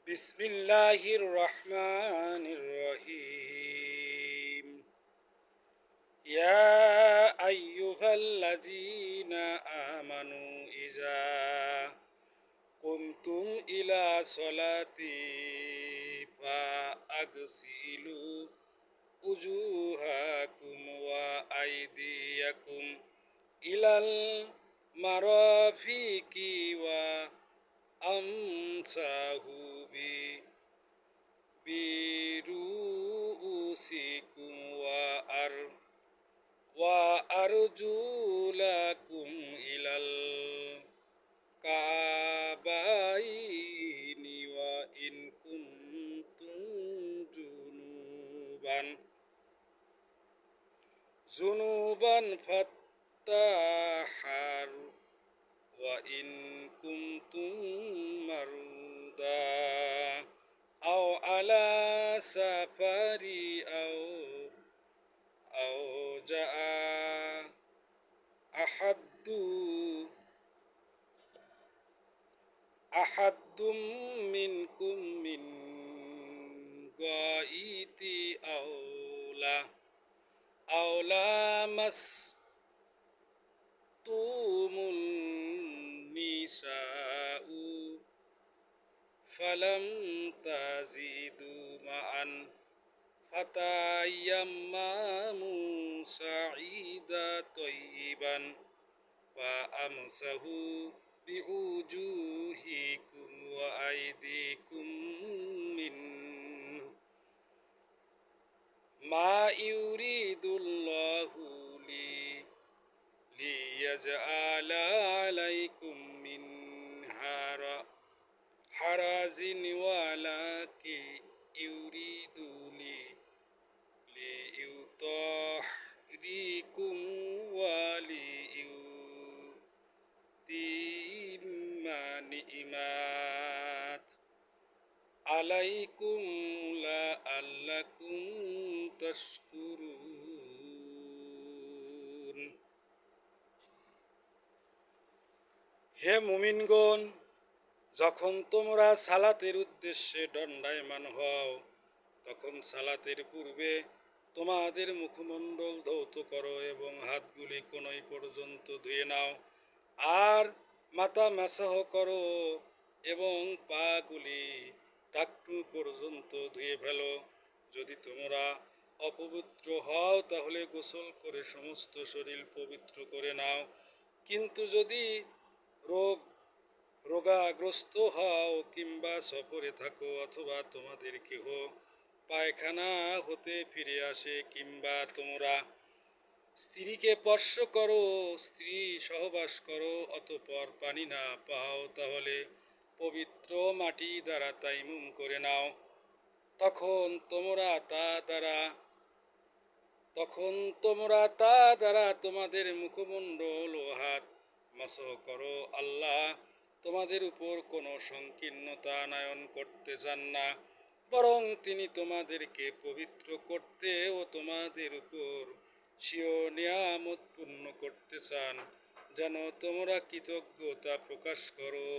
বিসমিল্লাহির রহমানির রহিম। ইয়া আইয়ুহাল্লাযীনা আমানু ইযা কুমতুম ইলা সলাতি ফাগসিলু উজুহাকুম ওয়া আইদিয়াকুম ইলাল মারাফিকি ওয়া আমসাহু বিরুউসিকুম ওয়া আরজুলাকুম ইলাল কাবাইনি ওয়া ইন কুনতুম জুনুবান ফাত্তাহার ওয়া ইন কুনতুম মারুদা আও আলা সাফারি আও জাআ আহাদ্দু আহাদ্দুম মিনকুম মিন গায়িতি আওলা মাসতুমুন নিসাউ ফালাম তাজিদু মাআন ফাতায়াম্মামু সাঈদা তয়্যিবান ফাআমসাহু বিউজুহিকুম ওয়া আইদিকুম মিনহু মা ইউরিদুল্লাহু লিয়াজআলা আলাইকুম মিন হারাজিন ওয়ালাকি ইউরিদু লিইউতাহরিকুম ওয়া লিইউতিম্মা নি'মাত আলাইকুম লাআল্লাকুম তাশকুরুন। হে মুমিনগণ, যখন তোমরা সালাতের উদ্দেশ্যে দণ্ডায়মান হও, তখন সালাতের পূর্বে তোমাদের মুখমণ্ডল ধৌত করো এবং হাতগুলি কনুই পর্যন্ত ধুয়ে নাও, আর মাথা মাসাহ করো এবং পাগুলি টাকটু পর্যন্ত ধুয়ে ফেলো। যদি তোমরা অপবিত্র হও তাহলে গোসল করে সমস্ত শরীর পবিত্র করে নাও। কিন্তু যদি রোগাগ্রস্ত হও কিংবা সফরে থাকো, অথবা তোমাদের কেহ পায়খানা হতে ফিরে আসে, কিংবা তোমরা স্ত্রীকে স্পর্শ করো, স্ত্রী সহবাস করো, অতঃপর পানি না পাও, তাহলে পবিত্র মাটি দ্বারা তাইমুম করে নাও। তখন তোমরা তা দ্বারা তোমাদের মুখমণ্ডল ও হাত মাসহ করো। আল্লাহ তোমাদের উপর কোনো সংকীর্ণতা আনয়ন করতে চান না, বরং তিনি তোমাদেরকে পবিত্র করতে ও তোমাদের উপর স্বীয় নিয়ামত পূর্ণ করতে চান, যেন তোমরা কৃতজ্ঞতা প্রকাশ করো।